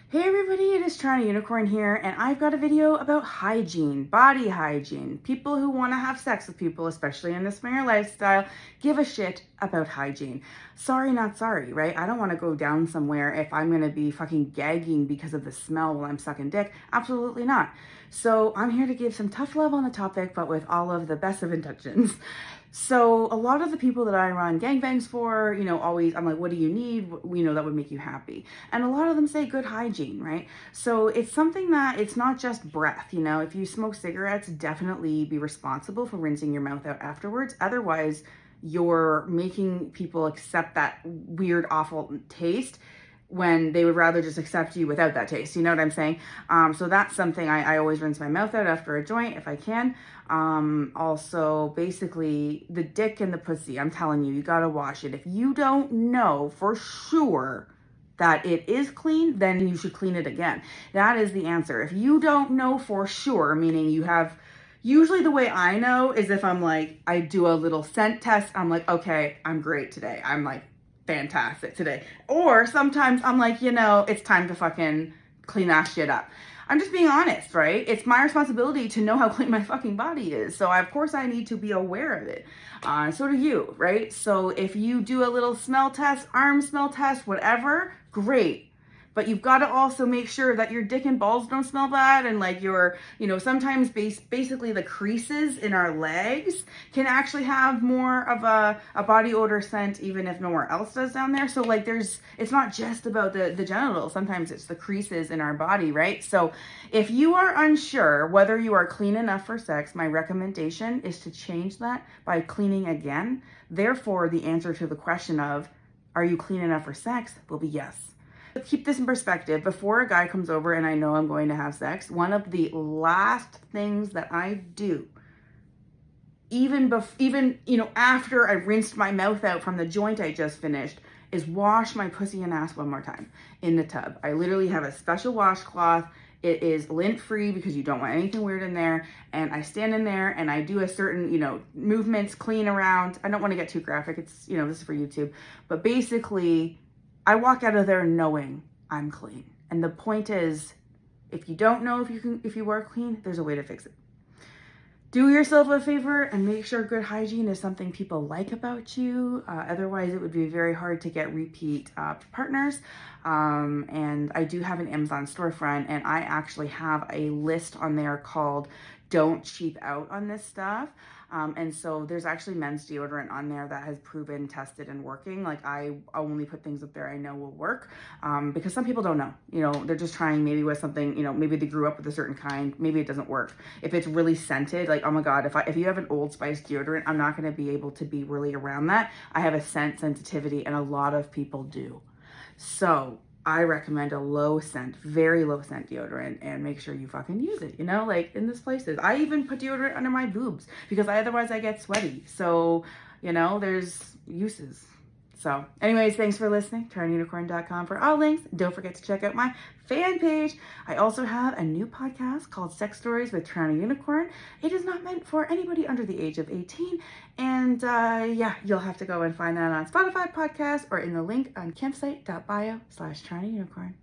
Hey everybody, it is TorontoUnicorn here, and I've got a video about hygiene, body hygiene. People who want to have sex with people, especially in the swinger lifestyle, give a shit about hygiene. Sorry, not sorry, right? I don't want to go down somewhere if I'm going to be fucking gagging because of the smell while I'm sucking dick. Absolutely not. So I'm here to give some tough love on the topic, but with all of the best of intentions. So a lot of the people that I run gangbangs for, always, I'm like, what do you need? That would make you happy. And a lot of them say good hygiene, right? So it's something that it's not just breath, if you smoke cigarettes, definitely be responsible for rinsing your mouth out afterwards. Otherwise, you're making people accept that weird, awful taste when they would rather just accept you without that taste. You know what I'm saying? So that's something I always rinse my mouth out after a joint if I can. Also, basically, the dick and the pussy, I'm telling you, you gotta wash it. If you don't know for sure that it is clean, then you should clean it again. That is the answer. If you don't know for sure, meaning you have, usually the way I know is if I'm like, I do a little scent test, I'm like, okay, I'm great today. I'm like, fantastic today. Or sometimes I'm like, it's time to fucking clean that shit up. I'm just being honest, right? It's my responsibility to know how clean my fucking body is. So of course I need to be aware of it. So do you, right? So if you do a little smell test, arm smell test, whatever, great. But you've got to also make sure that your dick and balls don't smell bad, and like your, sometimes basically the creases in our legs can actually have more of a body odor scent, even if nowhere else does down there. So like it's not just about the genitals. Sometimes it's the creases in our body, right? So if you are unsure whether you are clean enough for sex, my recommendation is to change that by cleaning again. Therefore, the answer to the question of, are you clean enough for sex, will be yes. Keep this in perspective. Before a guy comes over and I know I'm going to have sex, one of the last things that I do, even after I rinsed my mouth out from the joint I just finished, is wash my pussy and ass one more time in the tub. I literally have a special washcloth. It is lint free because you don't want anything weird in there. And I stand in there and I do a certain, movements, clean around. I don't want to get too graphic. It's, this is for YouTube. But basically, I walk out of there knowing I'm clean. And the point is, if you don't know if you are clean, there's a way to fix it. Do yourself a favor and make sure good hygiene is something people like about you. Otherwise, it would be very hard to get repeat partners. And I do have an Amazon storefront, and I actually have a list on there called Don't Cheap Out on This Stuff. And so there's actually men's deodorant on there that has proven, tested, and working. Like, I only put things up there I know will work, because some people don't know. They're just trying maybe with something, maybe they grew up with a certain kind, maybe it doesn't work. If it's really scented, like, oh my God, if you have an Old Spice deodorant, I'm not going to be able to be really around that. I have a scent sensitivity, and a lot of people do. So I recommend a low scent, very low scent deodorant, and make sure you fucking use it, like in this places. I even put deodorant under my boobs because otherwise I get sweaty. So, there's uses. So anyways, thanks for listening. TorontoUnicorn.com for all links. Don't forget to check out my fan page. I also have a new podcast called Sex Stories with TorontoUnicorn. It is not meant for anybody under the age of 18. And yeah, you'll have to go and find that on Spotify podcast or in the link on campsite.bio/TorontoUnicorn.